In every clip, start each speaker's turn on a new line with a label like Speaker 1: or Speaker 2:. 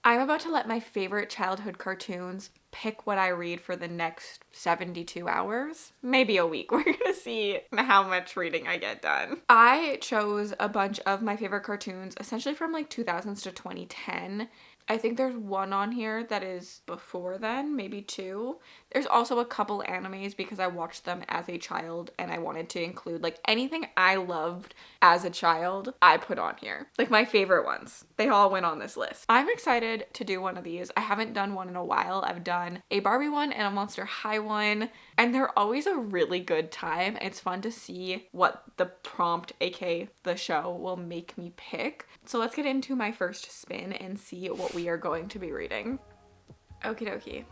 Speaker 1: I'm about to let my favorite childhood cartoons pick what I read for the next 72 hours, maybe a week. We're gonna see how much reading I get done. I chose a bunch of my favorite cartoons, essentially from like 2000s to 2010. I think there's one on here that is before then, maybe two. There's also a couple animes because I watched them as a child and I wanted to include like anything I loved as a child, I put on here. Like my favorite ones. They all went on this list. I'm excited to do one of these. I haven't done one in a while. I've done a Barbie one and a Monster High one, and they're always a really good time. It's fun to see what the prompt, aka the show, will make me pick. So let's get into my first spin and see what we are going to be reading. Okie dokie.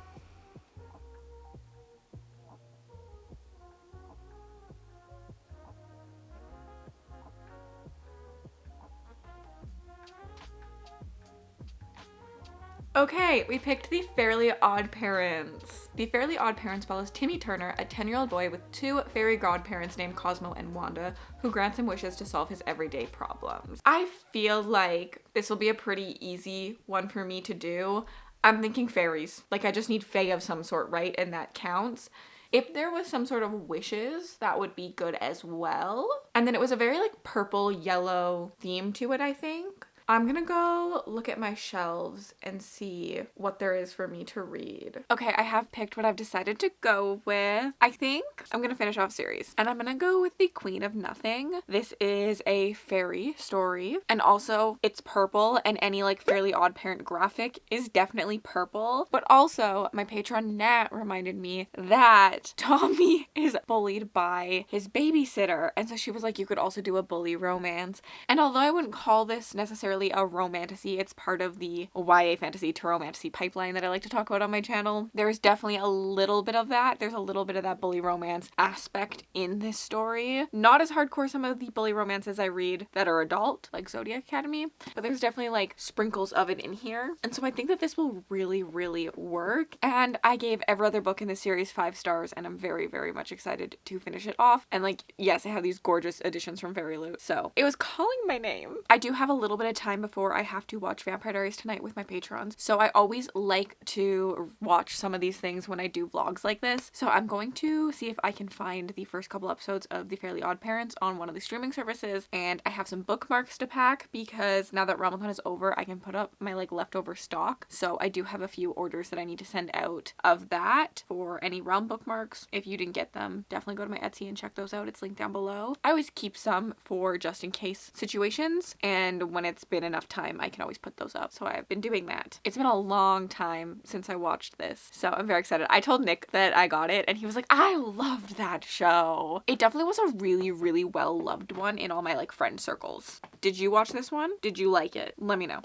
Speaker 1: Okay, we picked The Fairly Odd Parents. The Fairly Odd Parents follows Timmy Turner, a 10-year-old boy with two fairy godparents named Cosmo and Wanda, who grants him wishes to solve his everyday problems. I feel like this will be a pretty easy one for me to do. I'm thinking fairies. Like, I just need fae of some sort, right? And that counts. If there was some sort of wishes, that would be good as well. And then it was a very like purple yellow theme to it, I think. I'm gonna go look at my shelves and see what there is for me to read. Okay, I have picked what I've decided to go with. I think I'm gonna finish off series and I'm gonna go with The Queen of Nothing. This is a fairy story and also it's purple, and any like Fairly Odd Parent graphic is definitely purple. But also my patron Nat reminded me that Tommy is bullied by his babysitter, and so she was like, you could also do a bully romance. And although I wouldn't call this necessarily a romantasy, it's part of the YA fantasy to romantasy pipeline that I like to talk about on my channel. There's definitely a little bit of that. There's a little bit of that bully romance aspect in this story. Not as hardcore some of the bully romances I read that are adult, like Zodiac Academy, but there's definitely like sprinkles of it in here. And so I think that this will really, really work. And I gave every other book in the series 5 stars, and I'm very, very much excited to finish it off. And like, yes, I have these gorgeous editions from Fairy Loot. So it was calling my name. I do have a little bit of time before I have to watch Vampire Diaries tonight with my patrons, so I always like to watch some of these things when I do vlogs like this. So I'm going to see if I can find the first couple episodes of The Fairly Odd Parents on one of the streaming services, and I have some bookmarks to pack because now that Ramadan is over, I can put up my like leftover stock. So I do have a few orders that I need to send out of that for any Realm bookmarks. If you didn't get them, definitely go to my Etsy and check those out. It's linked down below. I always keep some for just in case situations, and when it's been enough time, I can always put those up. So I've been doing that. It's been a long time since I watched this, so I'm very excited. I told Nick that I got it and he was like, I loved that show. It definitely was a really, really well loved one in all my like friend circles. Did you watch this one? Did you like it? Let me know.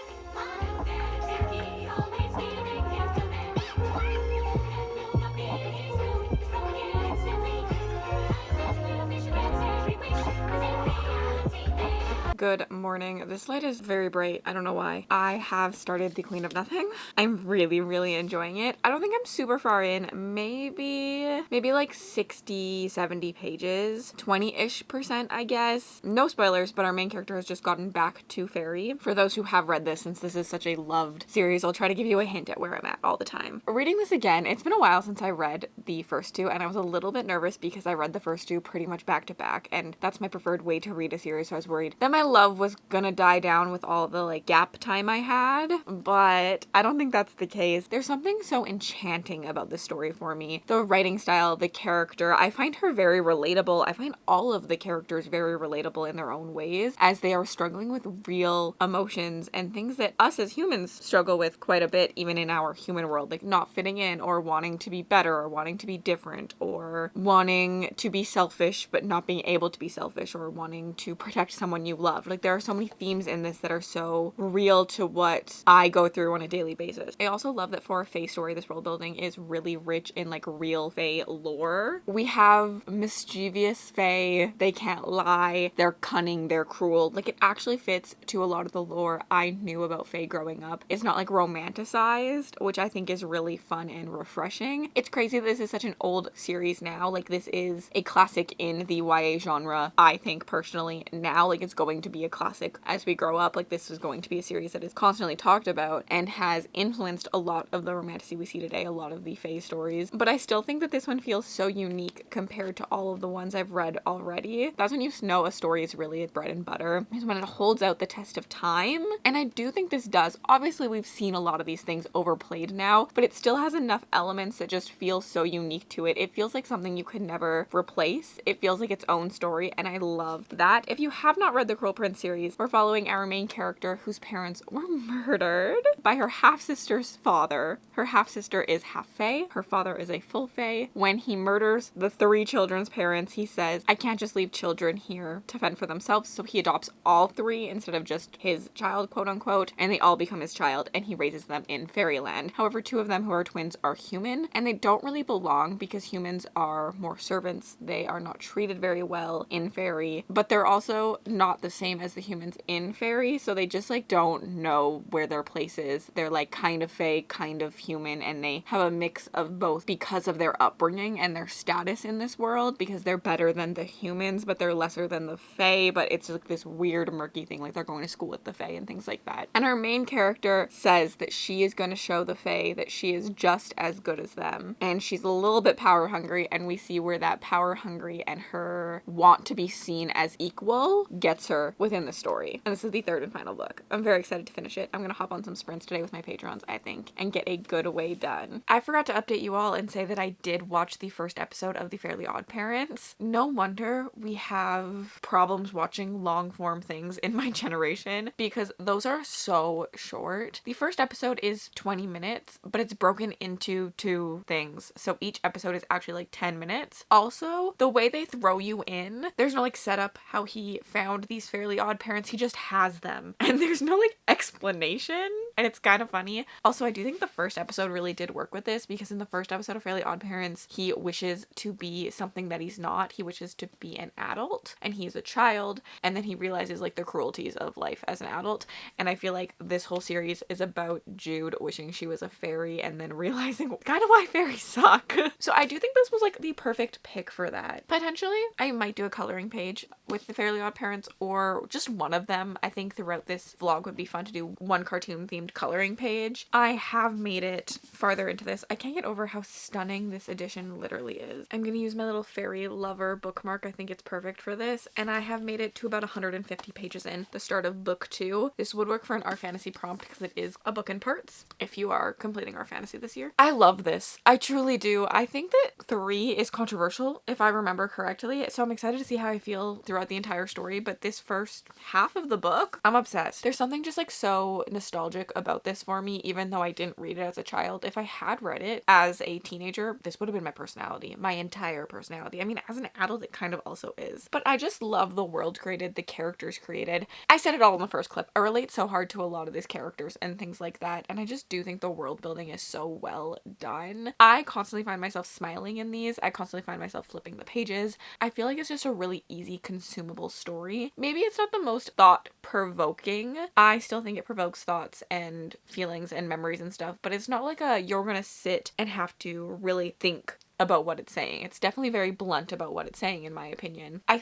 Speaker 1: Good morning. This light is very bright. I don't know why. I have started The Queen of Nothing. I'm really, really enjoying it. I don't think I'm super far in. Maybe like 60, 70 pages. 20-ish%, I guess. No spoilers, but our main character has just gotten back to Fairy. For those who have read this, since this is such a loved series, I'll try to give you a hint at where I'm at all the time. Reading this again, it's been a while since I read the first two, and I was a little bit nervous because I read the first two pretty much back to back, and that's my preferred way to read a series, so I was worried that my love was gonna die down with all the like gap time I had, but I don't think that's the case. There's something so enchanting about the story for me. The writing style, the character, I find her very relatable. I find all of the characters very relatable in their own ways, as they are struggling with real emotions and things that us as humans struggle with quite a bit, even in our human world, like not fitting in or wanting to be better or wanting to be different or wanting to be selfish but not being able to be selfish or wanting to protect someone you love. Like there are so many themes in this that are so real to what I go through on a daily basis. I also love that for a fae story, this world building is really rich in like real fae lore. We have mischievous fae, they can't lie, they're cunning, they're cruel. Like it actually fits to a lot of the lore I knew about fae growing up. It's not like romanticized, which I think is really fun and refreshing. It's crazy that this is such an old series now. Like this is a classic in the YA genre, I think personally now. Like it's going to be a classic classic as we grow up. Like, this is going to be a series that is constantly talked about and has influenced a lot of the romantasy we see today, a lot of the fae stories. But I still think that this one feels so unique compared to all of the ones I've read already. That's when you know a story is really bread and butter, is when it holds out the test of time. And I do think this does. Obviously, we've seen a lot of these things overplayed now, but it still has enough elements that just feel so unique to it. It feels like something you could never replace. It feels like its own story, and I love that. If you have not read the Cruel Prince series, we're following our main character whose parents were murdered by her half-sister's father. Her half-sister is half fae. Her father is a full fae. When he murders the 3 children's parents, he says, I can't just leave children here to fend for themselves, so he adopts all 3 instead of just his child, quote unquote, and they all become his child, and he raises them in fairyland. However, 2 of them who are twins are human, and they don't really belong because humans are more servants. They are not treated very well in fairy, but they're also not the same as the humans in fairy, so they just like don't know where their place is. They're like kind of fae, kind of human, and they have a mix of both because of their upbringing and their status in this world, because they're better than the humans, but they're lesser than the fae, but it's like this weird murky thing, like they're going to school with the fae and things like that. And our main character says that she is going to show the fae that she is just as good as them, and she's a little bit power hungry, and we see where that power hungry and her want to be seen as equal gets her within the story. And this is the 3rd and final book. I'm very excited to finish it. I'm gonna hop on some sprints today with my patrons, I think, and get a good way done. I forgot to update you all and say that I did watch the first episode of The Fairly Odd Parents. No wonder we have problems watching long form things in my generation, because those are so short. The first episode is 20 minutes, but it's broken into 2 things. So each episode is actually like 10 minutes. Also, the way they throw you in, there's no like setup how he found these Fairly Odd Parents. He just has them. And there's no like explanation. And it's kind of funny. Also, I do think the first episode really did work with this, because in the first episode of Fairly Odd Parents, he wishes to be something that he's not. He wishes to be an adult, and he's a child, and then he realizes like the cruelties of life as an adult. And I feel like this whole series is about Jude wishing she was a fairy and then realizing kind of why fairies suck. So I do think this was like the perfect pick for that. Potentially, I might do a coloring page with the Fairly Odd Parents, or just one of them. I think throughout this vlog would be fun to do one cartoon themed coloring page. I have made it farther into this. I can't get over how stunning this edition literally is. I'm gonna use my little fairy lover bookmark. I think it's perfect for this, and I have made it to about 150 pages in, the start of book 2. This would work for an Our Fantasy prompt because it is a book in parts if you are completing Our Fantasy this year. I love this. I truly do. I think that 3 is controversial if I remember correctly, so I'm excited to see how I feel throughout the entire story, but this first half of the book, I'm obsessed. There's something just like so nostalgic about this for me, even though I didn't read it as a child. If I had read it as a teenager, this would have been my personality, my entire personality. I mean, as an adult, it kind of also is. But I just love the world created, the characters created. I said it all in the first clip. I relate so hard to a lot of these characters and things like that, and I just do think the world building is so well done. I constantly find myself smiling in these. I constantly find myself flipping the pages. I feel like it's just a really easy, consumable story. Maybe it's not the most thought-provoking. I still think it provokes thoughts and feelings and memories and stuff, but it's not like you're gonna sit and have to really think about what it's saying. It's definitely very blunt about what it's saying, in my opinion. I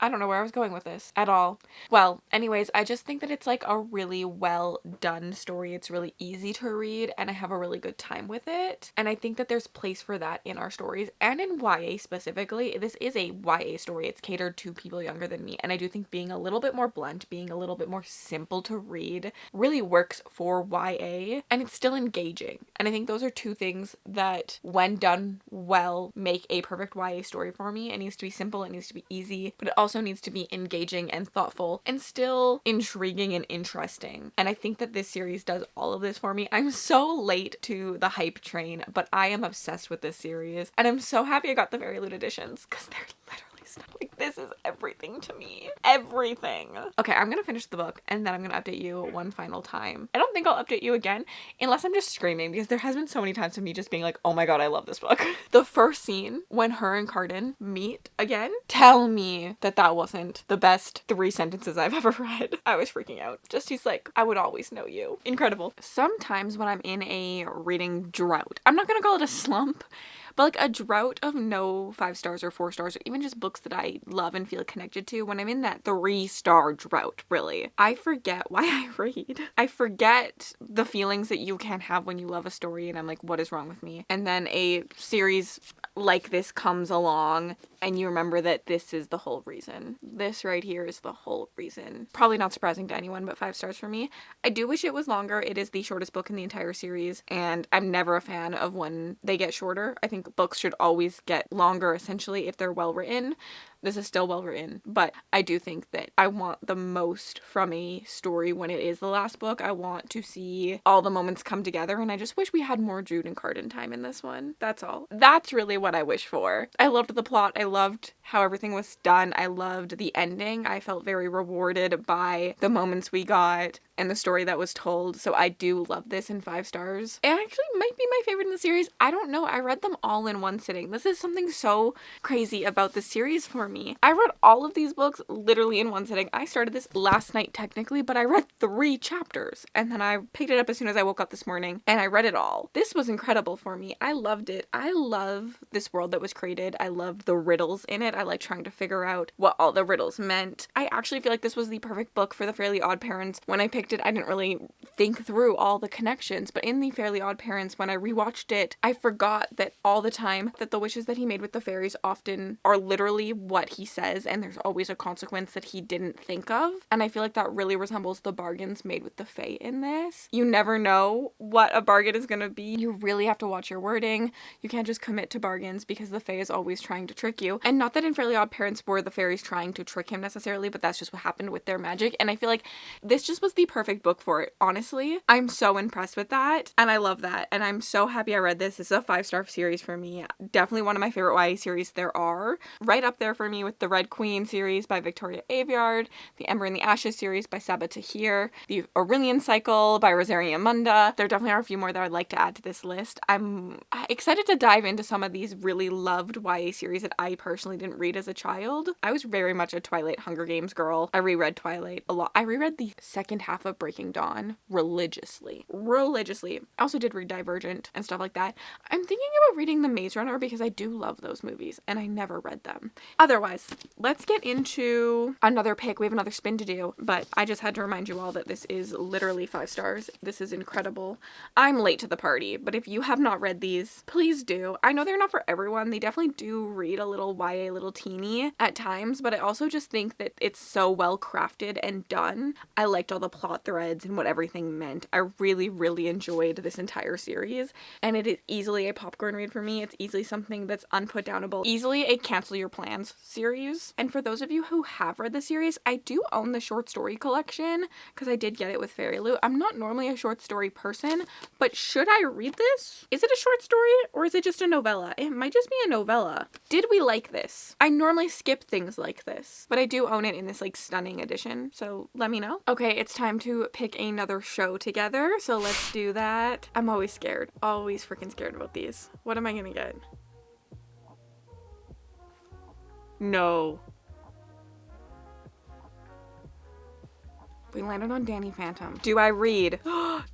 Speaker 1: don't know where I was going with this at all. Well, anyways, I just think that it's like a really well done story. It's really easy to read, and I have a really good time with it. And I think that there's place for that in our stories, and in YA specifically. This is a YA story. It's catered to people younger than me, and I do think being a little bit more blunt, being a little bit more simple to read really works for YA, and it's still engaging. And I think those are 2 things that, when done well, make a perfect YA story for me. It needs to be simple, it needs to be easy, but it also needs to be engaging and thoughtful and still intriguing and interesting. And I think that this series does all of this for me. I'm so late to the hype train, but I am obsessed with this series, and I'm so happy I got the Very Lute editions, because they're literally like, this is everything to me. Everything. Okay, I'm gonna finish the book, and then I'm gonna update you one final time. I don't think I'll update you again unless I'm just screaming, because there has been so many times of me just being like, oh my god, I love this book. The first scene when her and Cardan meet again, tell me that that wasn't the best 3 sentences I've ever read. I was freaking out. Just he's like, I would always know you. Incredible. Sometimes when I'm in a reading drought, I'm not gonna call it a slump, but like a drought of no 5 stars or 4 stars, or even just books that I love and feel connected to. When I'm in that 3-star drought, really, I forget why I read. I forget the feelings that you can have when you love a story, and I'm like, what is wrong with me? And then a series like this comes along and you remember that this is the whole reason. This right here is the whole reason. Probably not surprising to anyone, but 5 stars for me. I do wish it was longer. It is the shortest book in the entire series, and I'm never a fan of when they get shorter. I think books should always get longer, essentially, if they're well written. This is still well written, but I do think that I want the most from a story when it is the last book. I want to see all the moments come together, and I just wish we had more Jude and Cardan time in this one. That's all. That's really what I wish for. I loved the plot. I loved how everything was done. I loved the ending. I felt very rewarded by the moments we got and the story that was told. So I do love this in 5 stars. It actually might be my favorite in the series. I don't know. I read them all in one sitting. This is something so crazy about the series for me. I read all of these books literally in one sitting. I started this last night technically, but I read 3 chapters and then I picked it up as soon as I woke up this morning and I read it all. This was incredible for me. I loved it. I love this world that was created. I loved the riddles in it. I like trying to figure out what all the riddles meant. I actually feel like this was the perfect book for the Fairly Odd Parents. When I picked it, I didn't really think through all the connections, but in the Fairly Odd Parents, when I rewatched it, I forgot that all the time that the wishes that he made with the fairies often are literally what he says, and there's always a consequence that he didn't think of. And I feel like that really resembles the bargains made with the Fae in this. You never know what a bargain is gonna be. You really have to watch your wording. You can't just commit to bargains because the Fae is always trying to trick you. And not that in Fairly Odd Parents were the fairies trying to trick him necessarily, but that's just what happened with their magic. And I feel like this just was the perfect book for it, honestly. I'm so impressed with that, and I love that. And I'm so happy I read this. This is a 5-star series for me. Definitely one of my favorite YA series there are. Right up there for me with the Red Queen series by Victoria Aveyard, the Ember and the Ashes series by Sabaa Tahir, the Aurelian Cycle by Rosaria Munda. There definitely are a few more that I'd like to add to this list. I'm excited to dive into some of these really loved YA series that I personally didn't read as a child. I was very much a Twilight Hunger Games girl. I reread Twilight a lot. I reread the second half of Breaking Dawn religiously. I also did read Divergent and stuff like that. I'm thinking about reading The Maze Runner because I do love those movies and I never read them. Otherwise, let's get into another pick. We have another spin to do, but I just had to remind you all that this is literally 5 stars. This is incredible. I'm late to the party, but if you have not read these, please do. I know they're not for everyone. They definitely do read a little YA, little teeny at times, but I also just think that it's so well crafted and done. I liked all the plot threads and what everything meant. I really, really enjoyed this entire series, and it is easily a popcorn read for me. It's easily something that's unputdownable, easily a cancel your plans series. And for those of you who have read the series, I do own the short story collection because I did get it with Fairy Loot. I'm not normally a short story person, but should I read this? Is it a short story or is it just a novella? It might just be a novella. Did we like this? I normally skip things like this, but I do own it in this like stunning edition, so let me know. Okay, it's time to pick another show together, so let's do that. I'm always scared. Always freaking scared about these. What am I gonna get? No. We landed on Danny Phantom. Do I read?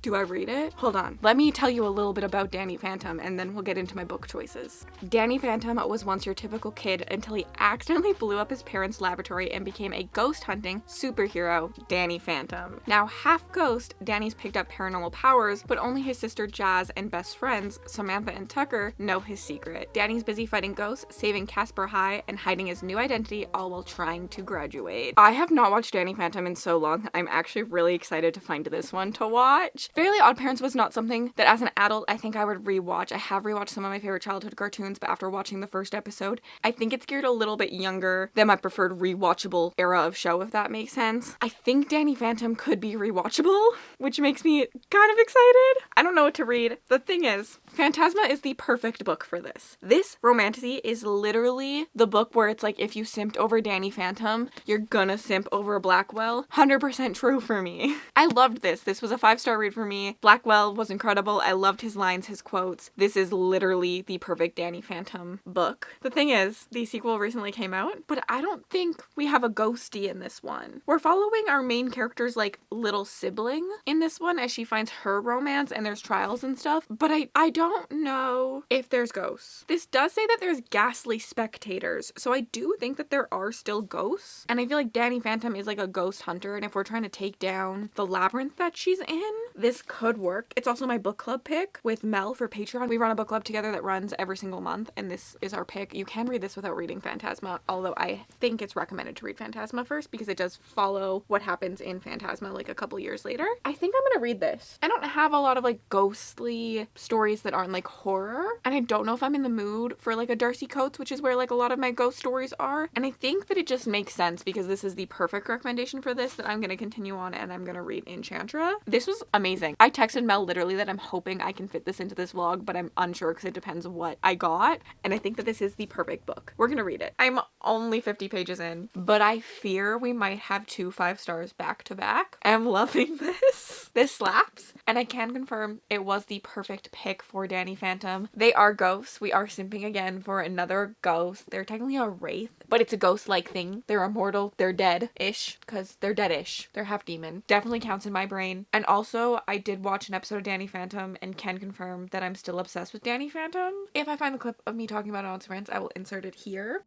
Speaker 1: Do I read it? Hold on. Let me tell you a little bit about Danny Phantom and then we'll get into my book choices. Danny Phantom was once your typical kid until he accidentally blew up his parents' laboratory and became a ghost hunting superhero, Danny Phantom. Now half ghost, Danny's picked up paranormal powers, but only his sister Jazz and best friends, Samantha and Tucker, know his secret. Danny's busy fighting ghosts, saving Casper High, and hiding his new identity, all while trying to graduate. I have not watched Danny Phantom in so long. I'm actually really excited to find this one to watch. Fairly Odd Parents was not something that as an adult I think I would rewatch. I have rewatched some of my favorite childhood cartoons, but after watching the first episode, I think it's geared a little bit younger than my preferred rewatchable era of show, if that makes sense. I think Danny Phantom could be rewatchable, which makes me kind of excited. I don't know what to read. The thing is, Phantasma is the perfect book for this. This romantasy is literally the book where it's like if you simped over Danny Phantom, you're gonna simp over Blackwell. 100% true for me. I loved this. This was a 5-star read for me. Blackwell was incredible. I loved his lines, his quotes. This is literally the perfect Danny Phantom book. The thing is, the sequel recently came out, but I don't think we have a ghostie in this one. We're following our main character's like little sibling in this one as she finds her romance and there's trials and stuff, but I don't know if there's ghosts. This does say that there's ghastly spectators, so I do think that there are still ghosts, and I feel like Danny Phantom is like a ghost hunter, and if we're trying to take down the labyrinth that she's in, this could work. It's also my book club pick with Mel for Patreon. We run a book club together that runs every single month, and this is our pick. You can read this without reading Phantasma, although I think it's recommended to read Phantasma first because it does follow what happens in Phantasma like a couple years later. I think I'm gonna read this. I don't have a lot of like ghostly stories that aren't like horror, and I don't know if I'm in the mood for like a Darcy Coates, which is where like a lot of my ghost stories are, and I think that it just makes sense because this is the perfect recommendation for this that I'm gonna continue on, and I'm gonna read Enchantra. This was amazing. I texted Mel literally that I'm hoping I can fit this into this vlog, but I'm unsure because it depends what I got, and I think that this is the perfect book. We're gonna read it. I'm only 50 pages in, but I fear we might have 2 5-stars back to back. I'm loving this. This slaps, and I can confirm it was the perfect pick for Danny Phantom. They are ghosts. We are simping again for another ghost. They're technically a wraith, but it's a ghost-like thing. They're immortal. They're dead-ish, because they're dead-ish. They're half demon. Definitely counts in my brain. And also, I did watch an episode of Danny Phantom and can confirm that I'm still obsessed with Danny Phantom. If I find the clip of me talking about it on Instagram, I will insert it here.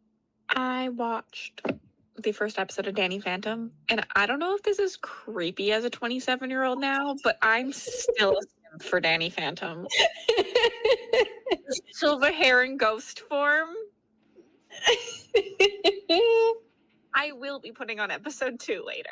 Speaker 1: I watched the first episode of Danny Phantom, and I don't know if this is creepy as a 27-year-old now, but I'm still a simp for Danny Phantom. Silver hair in ghost form. I will be putting on episode 2 later.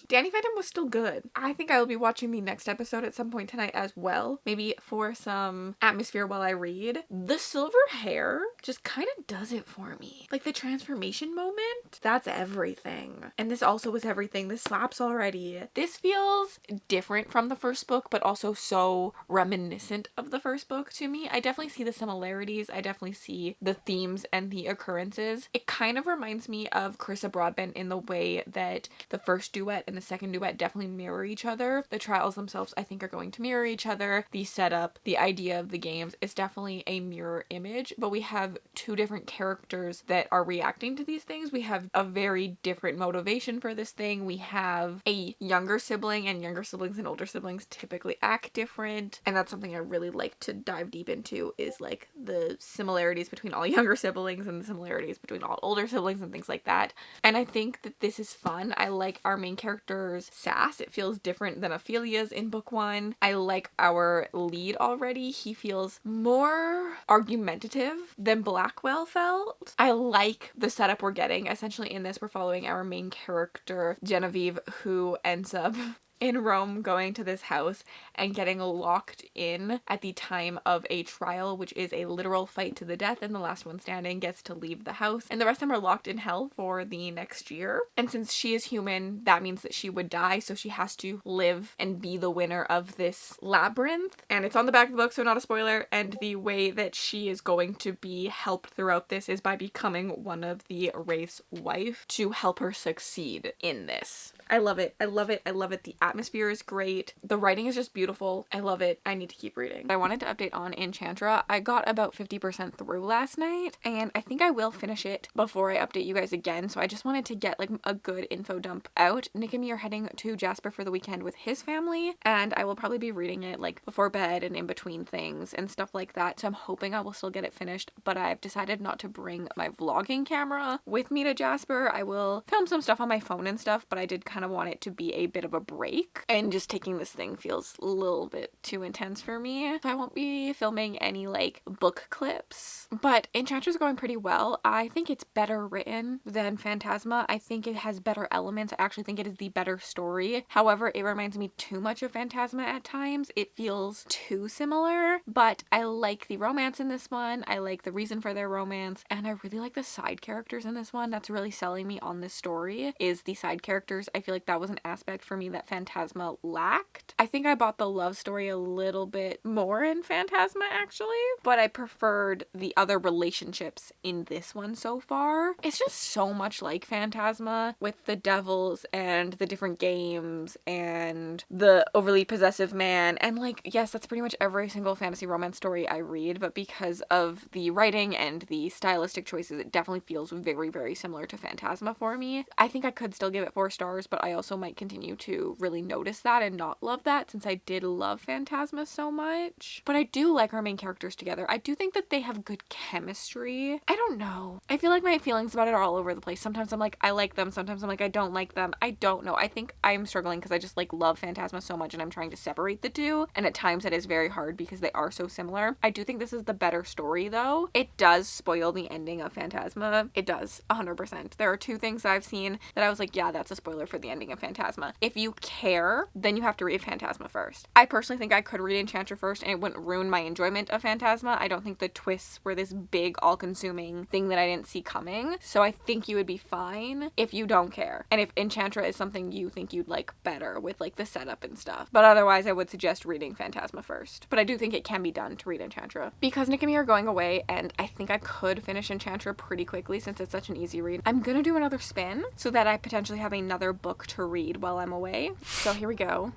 Speaker 1: Danny Phantom was still good. I think I will be watching the next episode at some point tonight as well. Maybe for some atmosphere while I read. The silver hair just kind of does it for me. Like the transformation moment, that's everything. And this also was everything. This slaps already. This feels different from the first book, but also so reminiscent of the first book to me. I definitely see the similarities. I definitely see the themes and the occurrences. It kind of reminds me of Carissa Broadbent in the way that the first duet and the second duet definitely mirror each other. The trials themselves, I think, are going to mirror each other. The setup, the idea of the games is definitely a mirror image, but we have 2 different characters that are reacting to these things. We have a very different motivation for this thing. We have a younger sibling, and younger siblings and older siblings typically act different, and that's something I really like to dive deep into, is like the similarities between all younger siblings and the similarities between all older siblings and things like that. And I think that this is fun. I like our main character's sass. It feels different than Ophelia's in book 1. I like our lead already. He feels more argumentative than Blackwell felt. I like the setup we're getting. Essentially in this, we're following our main character, Genevieve, who ends up in Rome going to this house and getting locked in at the time of a trial, which is a literal fight to the death, and the last one standing gets to leave the house, and the rest of them are locked in hell for the next year. And since she is human, that means that she would die, so she has to live and be the winner of this labyrinth. And it's on the back of the book, so not a spoiler, and the way that she is going to be helped throughout this is by becoming one of the Wraith's wife to help her succeed in this. I love it. I love it. I love it. The atmosphere is great. The writing is just beautiful. I love it. I need to keep reading. I wanted to update on Enchantra. I got about 50% through last night, and I think I will finish it before I update you guys again. So I just wanted to get like a good info dump out. Nick and me are heading to Jasper for the weekend with his family, and I will probably be reading it like before bed and in between things and stuff like that. So I'm hoping I will still get it finished, but I've decided not to bring my vlogging camera with me to Jasper. I will film some stuff on my phone and stuff, but I did kind of want it to be a bit of a break, and just taking this thing feels a little bit too intense for me. So I won't be filming any like book clips, but Enchantra's going pretty well. I think it's better written than Phantasma. I think it has better elements. I actually think it is the better story. However, it reminds me too much of Phantasma at times. It feels too similar, but I like the romance in this one. I like the reason for their romance, and I really like the side characters in this one. That's really selling me on this story, is the side characters. I feel like that was an aspect for me that Phantasma lacked. I think I bought the love story a little bit more in Phantasma actually, but I preferred the other relationships in this one so far. It's just so much like Phantasma with the devils and the different games and the overly possessive man. And like, yes, that's pretty much every single fantasy romance story I read, but because of the writing and the stylistic choices, it definitely feels very, very similar to Phantasma for me. I think I could still give it 4 stars, but I also might continue to really notice that and not love that since I did love Phantasma so much. But I do like our main characters together. I do think that they have good chemistry. I don't know. I feel like my feelings about it are all over the place. Sometimes I'm like, I like them. Sometimes I'm like, I don't like them. I don't know. I think I'm struggling because I just like love Phantasma so much and I'm trying to separate the two. And at times it is very hard because they are so similar. I do think this is the better story though. It does spoil the ending of Phantasma. It does, 100%. There are 2 things I've seen that I was like, yeah, that's a spoiler for the ending of Phantasma. If you care, then you have to read Phantasma first. I personally think I could read Enchantress first and it wouldn't ruin my enjoyment of Phantasma. I don't think the twists were this big, all-consuming thing that I didn't see coming. So I think you would be fine if you don't care. And if Enchantress is something you think you'd like better with like the setup and stuff. But otherwise, I would suggest reading Phantasma first. But I do think it can be done to read Enchantress. Because Nick and me are going away and I think I could finish Enchantress pretty quickly since it's such an easy read. I'm gonna do another spin so that I potentially have another book to read while I'm away. So here we go.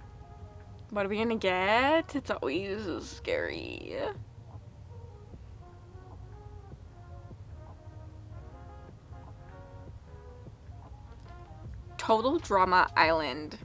Speaker 1: What are we gonna get? It's always so scary. Total Drama Island.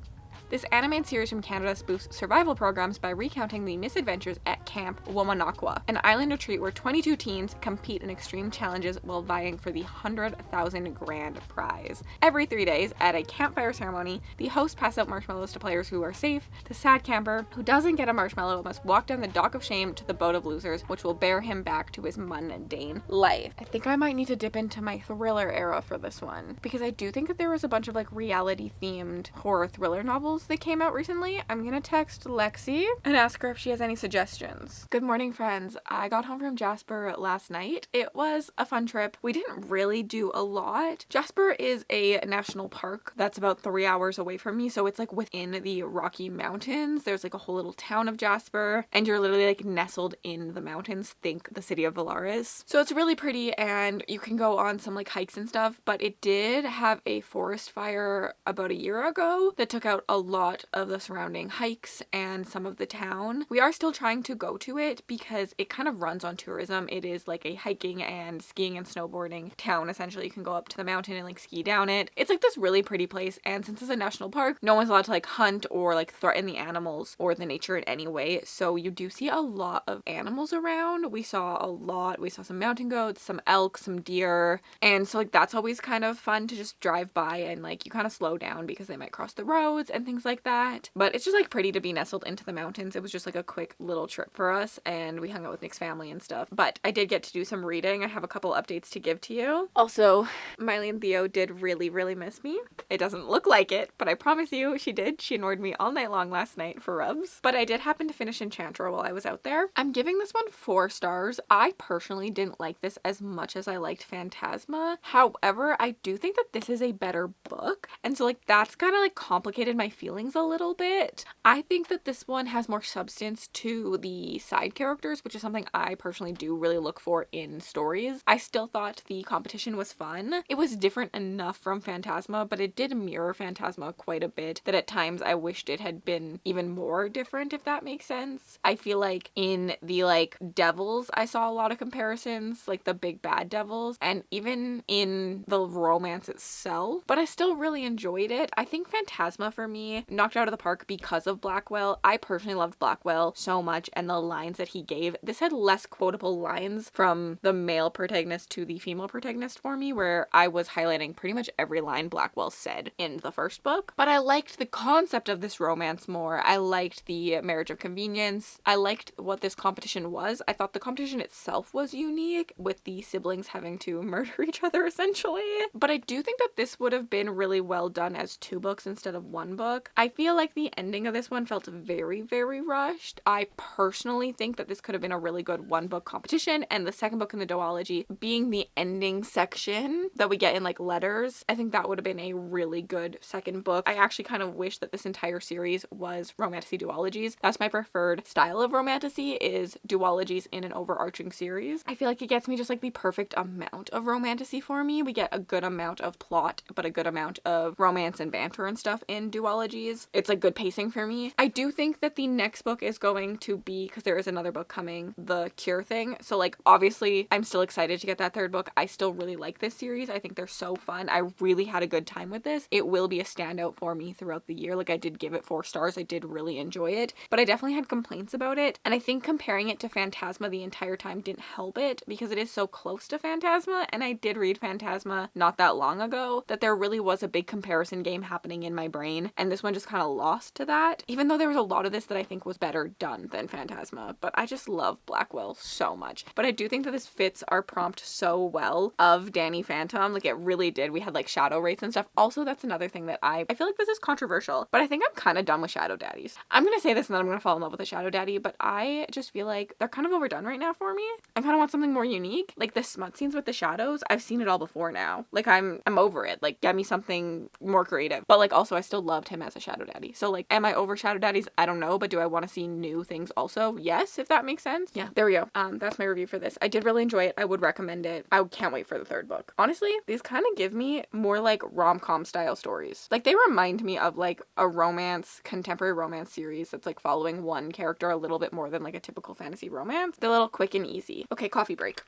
Speaker 1: This animated series from Canada spoofs survival programs by recounting the misadventures at Camp Womanaqua, an island retreat where 22 teens compete in extreme challenges while vying for the 100,000 grand prize. Every 3 days, at a campfire ceremony, the host passes out marshmallows to players who are safe. The sad camper, who doesn't get a marshmallow, must walk down the dock of shame to the boat of losers, which will bear him back to his mundane life. I think I might need to dip into my thriller era for this one, because I do think that there was a bunch of like reality-themed horror thriller novels that came out recently. I'm gonna text Lexi and ask her if she has any suggestions. Good morning, friends. I got home from Jasper last night. It was a fun trip. We didn't really do a lot. Jasper is a national park that's about 3 hours away from me, so it's like within the Rocky Mountains. There's like a whole little town of Jasper, and you're literally like nestled in the mountains. Think the city of Valaris. So it's really pretty, and you can go on some like hikes and stuff, but it did have a forest fire about a year ago that took out a lot of the surrounding hikes and some of the town. We are still trying to go to it because it kind of runs on tourism. It is like a hiking and skiing and snowboarding town. Essentially, you can go up to the mountain and like ski down it. It's like this really pretty place, and since it's a national park, no one's allowed to like hunt or like threaten the animals or the nature in any way. So you do see a lot of animals around. We saw a lot. We saw some mountain goats, some elk, some deer, and so like that's always kind of fun to just drive by and like you kind of slow down because they might cross the roads and things like that. But it's just like pretty to be nestled into the mountains. It was just like a quick little trip for us, and we hung out with Nick's family and stuff. But I did get to do some reading. I have a couple updates to give to you. Also, Miley and Theo did really, really miss me. It doesn't look like it, but I promise you she did. She ignored me all night long last night for rubs. But I did happen to finish Enchantress while I was out there. I'm giving this one 4 stars. I personally didn't like this as much as I liked Phantasma. However, I do think that this is a better book. And so like that's kind of like complicated my feelings a little bit. I think that this one has more substance to the side characters, which is something I personally do really look for in stories. I still thought the competition was fun. It was different enough from Phantasma, but it did mirror Phantasma quite a bit that at times I wished it had been even more different, if that makes sense. I feel like in the like devils, I saw a lot of comparisons, like the big bad devils, and even in the romance itself, but I still really enjoyed it. I think Phantasma for me knocked out of the park because of Blackwell. I personally loved Blackwell so much, and the lines that he gave, this had less quotable lines from the male protagonist to the female protagonist for me, where I was highlighting pretty much every line Blackwell said in the first book. But I liked the concept of this romance more. I liked the marriage of convenience. I liked what this competition was. I thought the competition itself was unique, with the siblings having to murder each other essentially. But I do think that this would have been really well done as 2 books instead of 1 book. book. I feel like the ending of this one felt very, very rushed. I personally think that this could have been a really good one book competition, and the second book in the duology being the ending section that we get in like letters, I think that would have been a really good second book. I actually kind of wish that this entire series was romantasy duologies. That's my preferred style of romantasy, is duologies in an overarching series. I feel like it gets me just like the perfect amount of romantasy for me. We get a good amount of plot, but a good amount of romance and banter and stuff in duologies. It's like good pacing for me. I do think that the next book is going to be, because there is another book coming, The Cure thing. So like obviously I'm still excited to get that third book. I still really like this series. I think they're so fun. I really had a good time with this. It will be a standout for me throughout the year. Like I did give it 4 stars. I did really enjoy it, but I definitely had complaints about it. And I think comparing it to Phantasma the entire time didn't help it, because it is so close to Phantasma, and I did read Phantasma not that long ago, that there really was a big comparison game happening in my brain, and this one just kind of lost to that, even though there was a lot of this that I think was better done than Phantasma. But I just love Blackwell so much. But I do think that this fits our prompt so well of Danny Phantom. Like it really did. We had like shadow wraiths and stuff. Also, that's another thing that I feel like this is controversial, but I think I'm kind of done with shadow daddies. I'm gonna say this and then I'm gonna fall in love with a shadow daddy, but I just feel like they're kind of overdone right now for me. I kind of want something more unique. Like the smut scenes with the shadows, I've seen it all before now. Like I'm over it. Like get me something more creative. But like also I still loved him as a shadow daddy. So like am I over shadow daddies? I don't know, but do I want to see new things also? Yes, if that makes sense. Yeah, there we go. That's my review for this. I did really enjoy it. I would recommend it. I can't wait for the third book. Honestly, these kind of give me more like rom-com style stories. Like they remind me of like a romance, contemporary romance series that's like following one character a little bit more than like a typical fantasy romance. They're a little quick and easy. Okay, coffee break.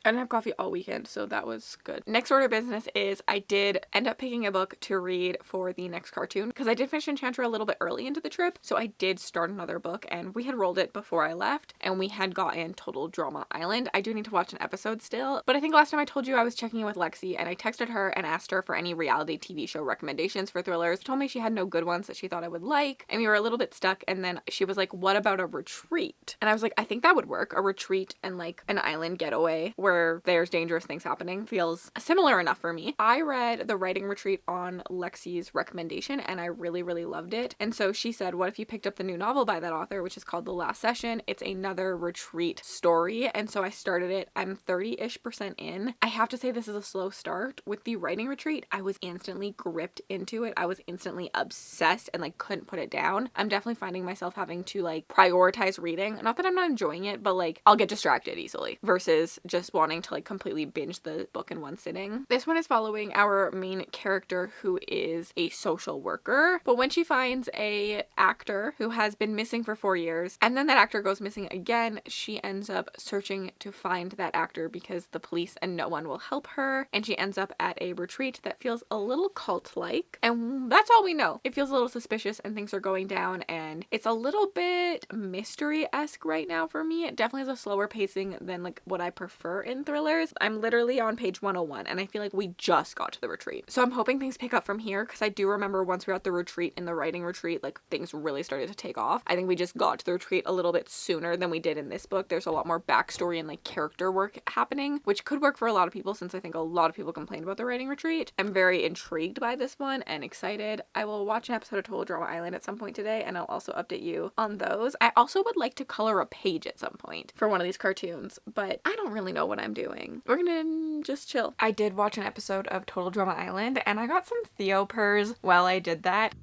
Speaker 1: I didn't have coffee all weekend, so that was good. Next order of business is I did end up picking a book to read for the next cartoon, because I did finish Enchanter a little bit early into the trip, so I did start another book, and we had rolled it before I left, and we had gotten Total Drama Island. I do need to watch an episode still, but I think last time I told you I was checking in with Lexi, and I texted her and asked her for any reality TV show recommendations for thrillers. She told me she had no good ones that she thought I would like, and we were a little bit stuck, and then she was like, what about a retreat? And I was like, I think that would work. A retreat and like an island getaway where there's dangerous things happening feels similar enough for me. I read The Writing Retreat on Lexi's recommendation and I really, really loved it. And so she said, what if you picked up the new novel by that author, which is called The Last Session? It's another retreat story. And so I started it. I'm 30-ish% in. I have to say this is a slow start. With The Writing Retreat, I was instantly gripped into it. I was instantly obsessed and like couldn't put it down. I'm definitely finding myself having to like prioritize reading. Not that I'm not enjoying it, but like I'll get distracted easily versus just wanting to like completely binge the book in one sitting. This one is following our main character who is a social worker, but when she finds a actor who has been missing for 4 years and then that actor goes missing again, she ends up searching to find that actor because the police and no one will help her, and she ends up at a retreat that feels a little cult-like, and that's all we know. It feels a little suspicious and things are going down, and it's a little bit mystery-esque right now for me. It definitely has a slower pacing than like what I prefer in thrillers. I'm literally on page 101 and I feel like we just got to the retreat. So I'm hoping things pick up from here, because I do remember once we were at the retreat, in the Writing Retreat, like things really started to take off. I think we just got to the retreat a little bit sooner than we did in this book. There's a lot more backstory and like character work happening, which could work for a lot of people since I think a lot of people complained about the Writing Retreat. I'm very intrigued by this one and excited. I will watch an episode of Total Drama Island at some point today and I'll also update you on those. I also would like to color a page at some point for one of these cartoons, but I don't really know what I'm doing. We're gonna just chill. I did watch an episode of Total Drama Island and I got some Theo purrs while I did that.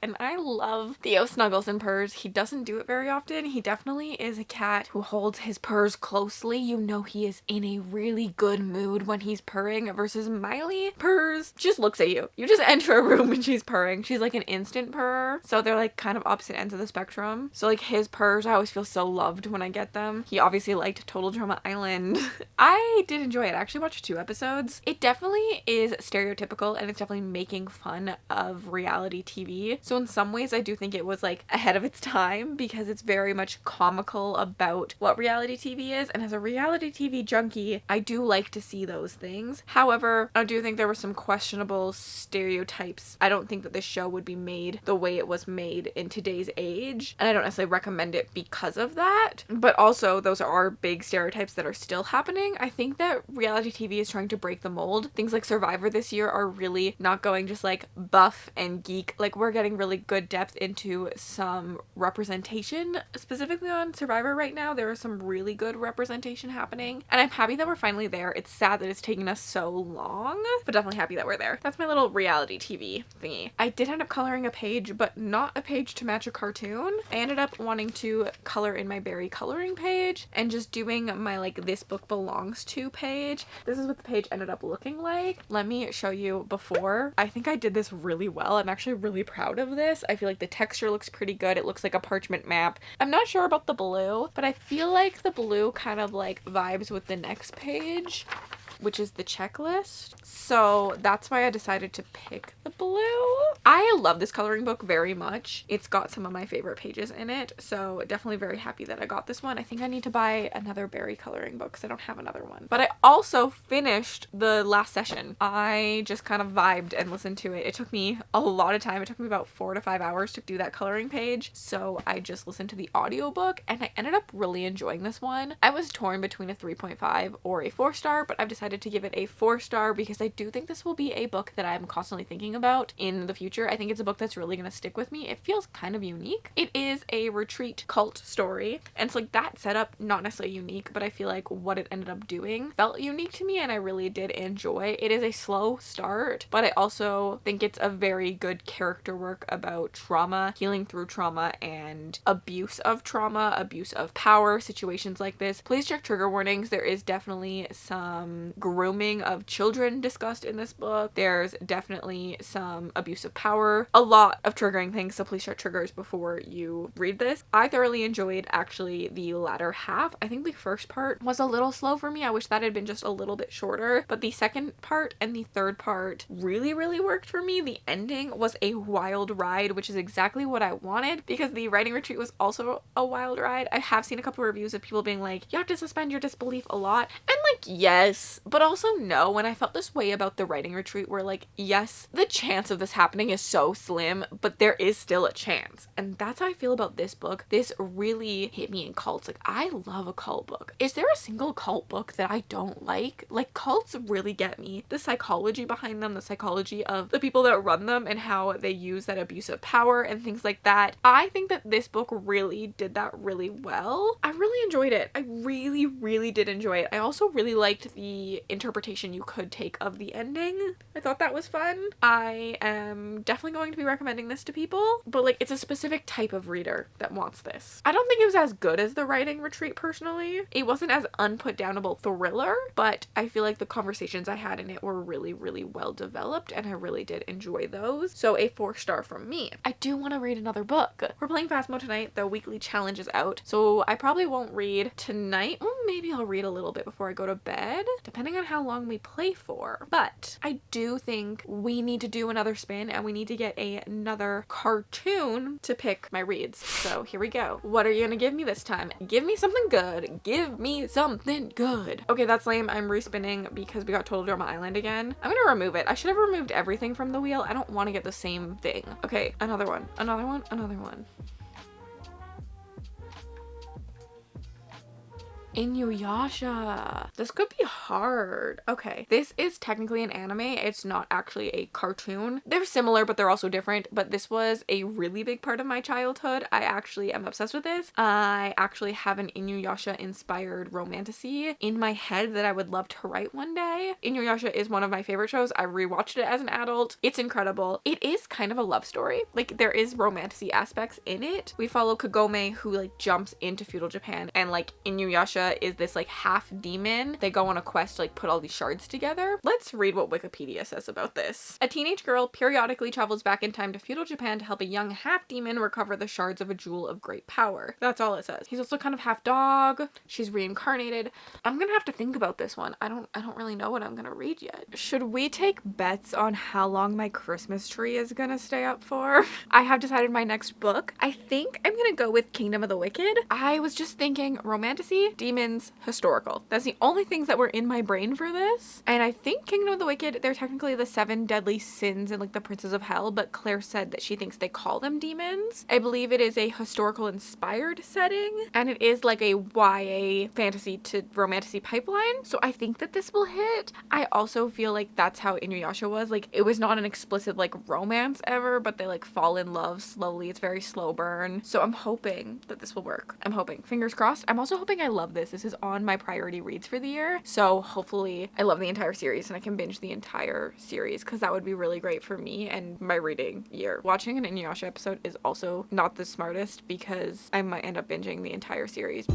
Speaker 1: And I love Theo snuggles and purrs. He doesn't do it very often. He definitely is a cat who holds his purrs closely. You know he is in a really good mood when he's purring, versus Miley purrs just looks at you. You just enter a room and she's purring. She's like an instant purr. So they're like kind of opposite ends of the spectrum. So like his purrs, I always feel so loved when I get them. He obviously liked Total Drama Island. I did enjoy it. I actually watched 2 episodes. It definitely is stereotypical and it's definitely making fun of reality TV. So So in some ways I do think it was like ahead of its time because it's very much comical about what reality TV is, and as a reality TV junkie, I do like to see those things. However, I do think there were some questionable stereotypes. I don't think that this show would be made the way it was made in today's age, and I don't necessarily recommend it because of that, but also those are big stereotypes that are still happening. I think that reality TV is trying to break the mold. Things like Survivor this year are really not going just like buff and geek. Like, we're getting really good depth into some representation. Specifically on Survivor right now, there is some really good representation happening, and I'm happy that we're finally there. It's sad that it's taken us so long, but definitely happy that we're there. That's my little reality TV thingy. I did end up coloring a page, but not a page to match a cartoon. I ended up wanting to color in my berry coloring page and just doing my like this book belongs to page. This is what the page ended up looking like. Let me show you before. I think I did this really well. I'm actually really proud of this. I feel like the texture looks pretty good. It looks like a parchment map. I'm not sure about the blue, but I feel like the blue kind of like vibes with the next page, which is the checklist. So that's why I decided to pick the blue. I love this coloring book very much. It's got some of my favorite pages in it, so definitely very happy that I got this one. I think I need to buy another berry coloring book because I don't have another one. But I also finished the last session. I just kind of vibed and listened to it. It took me a lot of time. It took me about 4 to 5 hours to do that coloring page, so I just listened to the audiobook and I ended up really enjoying this one. I was torn between a 3.5 or a 4-star, but I've decided to give it a 4-star because I do think this will be a book that I'm constantly thinking about in the future. I think it's a book that's really going to stick with me. It feels kind of unique. It is a retreat cult story, and it's like that setup, not necessarily unique, but I feel like what it ended up doing felt unique to me and I really did enjoy. It is a slow start, but I also think it's a very good character work about trauma, healing through trauma, and abuse of trauma, abuse of power, situations like this. Please check trigger warnings. There is definitely some grooming of children discussed in this book. There's definitely some abuse of power, a lot of triggering things, so please check triggers before you read this. I thoroughly enjoyed actually the latter half. I think the first part was a little slow for me. I wish that had been just a little bit shorter, but the second part and the third part really worked for me. The ending was a wild ride, which is exactly what I wanted because the writing retreat was also a wild ride. I have seen a couple of reviews of people being like, you have to suspend your disbelief a lot, and like, yes, but also no. When I felt this way about the writing retreat, where like, yes, the chance of this happening is so slim, but there is still a chance. And that's how I feel about this book. This really hit me in cults. Like, I love a cult book. Is there a single cult book that I don't like? Like, cults really get me. The psychology behind them, the psychology of the people that run them and how they use that abuse of power and things like that. I think that this book really did that really well. I really enjoyed it. I really did enjoy it. I also really liked the interpretation you could take of the ending. I thought that was fun. I am definitely going to be recommending this to people, but like, it's a specific type of reader that wants this. I don't think it was as good as the writing retreat personally. It wasn't as unputdownable thriller, but I feel like the conversations I had in it were really well developed and I really did enjoy those. So a 4-star from me. I do want to read another book. We're playing Phasmo tonight. The weekly challenge is out, so I probably won't read tonight. Well, maybe I'll read a little bit before I go to bed, depending on how long we play for. But I do think we need to do another spin and we need to get another cartoon to pick my reads. So here we go. What are you gonna give me this time? Give me something good. Give me something good. Okay, that's lame. I'm respinning because we got Total Drama Island again. I'm gonna remove it. I should have removed everything from the wheel. I don't want to get the same thing. Okay, another one. Inuyasha. This could be hard. Okay, this is technically an anime. It's not actually a cartoon. They're similar, but they're also different. But this was a really big part of my childhood. I actually am obsessed with this. I actually have an Inuyasha inspired romantasy in my head that I would love to write one day. Inuyasha is one of my favorite shows. I rewatched it as an adult. It's incredible. It is kind of a love story. Like, there is romantasy aspects in it. We follow Kagome, who like jumps into feudal Japan, and like Inuyasha Inuyasha is this like half demon. They go on a quest to like put all these shards together. Let's read what Wikipedia says about this. A teenage girl periodically travels back in time to feudal Japan to help a young half demon recover the shards of a jewel of great power. That's all it says. He's also kind of half dog. She's reincarnated. I'm gonna have to think about this one. I don't really know what I'm gonna read yet. Should we take bets on how long my Christmas tree is gonna stay up for? I have decided my next book. I think I'm gonna go with Kingdom of the Wicked. I was just thinking romantasy, demons, historical. That's the only things that were in my brain for this. And I think Kingdom of the Wicked, they're technically the 7 deadly sins and like the princes of hell, but Claire said that she thinks they call them demons. I believe it is a historical inspired setting, and it is like a YA fantasy to romantasy pipeline. So I think that this will hit. I also feel like that's how Inuyasha was. Like, it was not an explicit like romance ever, but they like fall in love slowly. It's very slow burn. So I'm hoping that this will work. I'm hoping. Fingers crossed. I'm also hoping I love this. This is on my priority reads for the year. So hopefully I love the entire series and I can binge the entire series, because that would be really great for me and my reading year. Watching an Inuyasha episode is also not the smartest because I might end up binging the entire series.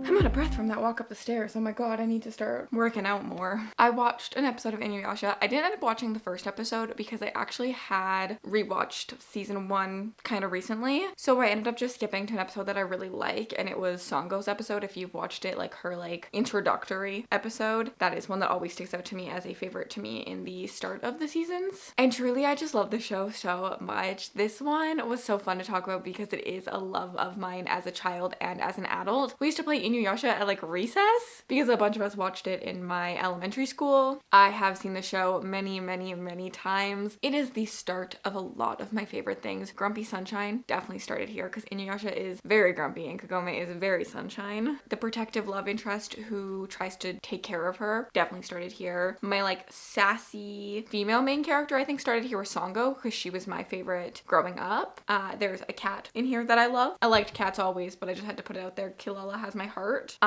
Speaker 1: I'm out of breath from that walk up the stairs. Oh my god, I need to start working out more. I watched an episode of Inuyasha. I didn't end up watching the first episode because I actually had rewatched season 1 kind of recently. So I ended up just skipping to an episode that I really like, and it was Songo's episode. If you've watched it, like her like introductory episode, that is one that always sticks out to me as a favorite to me in the start of the seasons. And truly, I just love the show so much. This one was so fun to talk about because it is a love of mine as a child and as an adult. We used to play Inuyasha at like recess because a bunch of us watched it in my elementary school. I have seen the show many times. It is the start of a lot of my favorite things. Grumpy Sunshine definitely started here because Inuyasha is very grumpy and Kagome is very sunshine. The protective love interest who tries to take care of her definitely started here. My like sassy female main character I think started here with Songo because she was my favorite growing up. There's a cat in here that I love. I liked cats always, but I just had to put it out there. Kilala has my heart.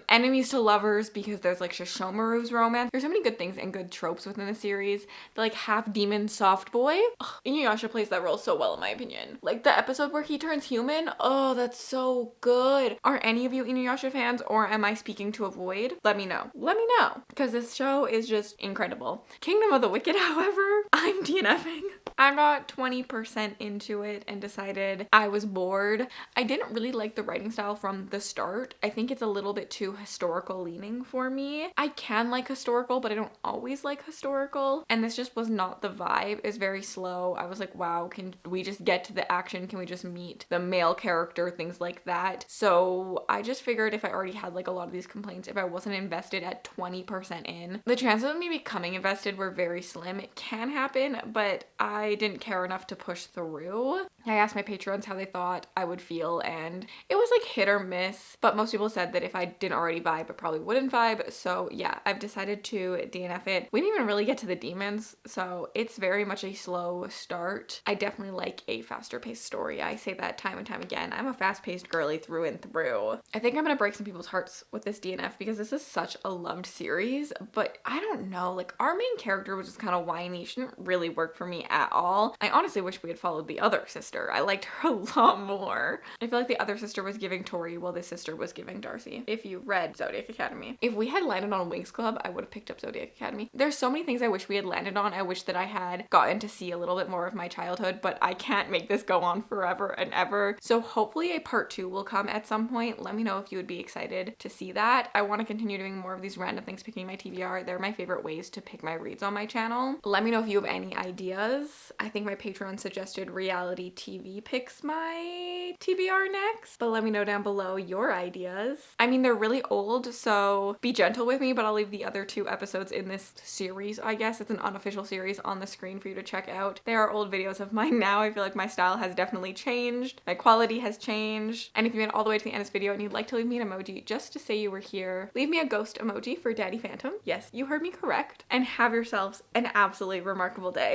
Speaker 1: Enemies to lovers because there's like Shishomaru's romance. There's so many good things and good tropes within the series. The like half demon soft boy. Ugh, Inuyasha plays that role so well in my opinion. Like the episode where he turns human. Oh, that's so good. Are any of you Inuyasha fans or am I speaking to a void? Let me know. Let me know. Because this show is just incredible. Kingdom of the Wicked, however, I'm DNFing. I got 20% into it and decided I was bored. I didn't really like the writing style from the start. I think it's a little bit too historical leaning for me. I can like historical, but I don't always like historical. And this just was not the vibe. It's very slow. I was like, wow, can we just get to the action? Can we just meet the male character? Things like that. So I just figured if I already had like a lot of these complaints, if I wasn't invested at 20% in, the chances of me becoming invested were very slim. It can happen, but I didn't care enough to push through. I asked my patrons how they thought I would feel, and it was like hit or miss, but most people said that if I didn't already vibe, I probably wouldn't vibe. So yeah, I've decided to DNF it. We didn't even really get to the demons, so it's very much a slow start. I definitely like a faster paced story. I say that time and time again. I'm a fast paced girly through and through. I think I'm gonna break some people's hearts with this DNF because this is such a loved series, but I don't know, like our main character was just kind of whiny. She didn't really work for me at all. I honestly wish we had followed the other sister. I liked her a lot more. I feel like the other sister was giving Tori while this sister was giving Darcy. If you read Zodiac Academy. If we had landed on Winx Club, I would have picked up Zodiac Academy. There's so many things I wish we had landed on. I wish that I had gotten to see a little bit more of my childhood, but I can't make this go on forever and ever. So hopefully a part 2 will come at some point. Let me know if you would be excited to see that. I want to continue doing more of these random things picking my TBR. They're my favorite ways to pick my reads on my channel. Let me know if you have any ideas. I think my Patreon suggested reality TV picks my TBR next, but let me know down below your ideas. I mean, they're really old, so be gentle with me, but I'll leave the other 2 episodes in this series, I guess. It's an unofficial series on the screen for you to check out. They are old videos of mine now. I feel like my style has definitely changed. My quality has changed. And if you made it all the way to the end of this video and you'd like to leave me an emoji just to say you were here, leave me a ghost emoji for Daddy Phantom. Yes, you heard me correct. And have yourselves an absolutely remarkable day.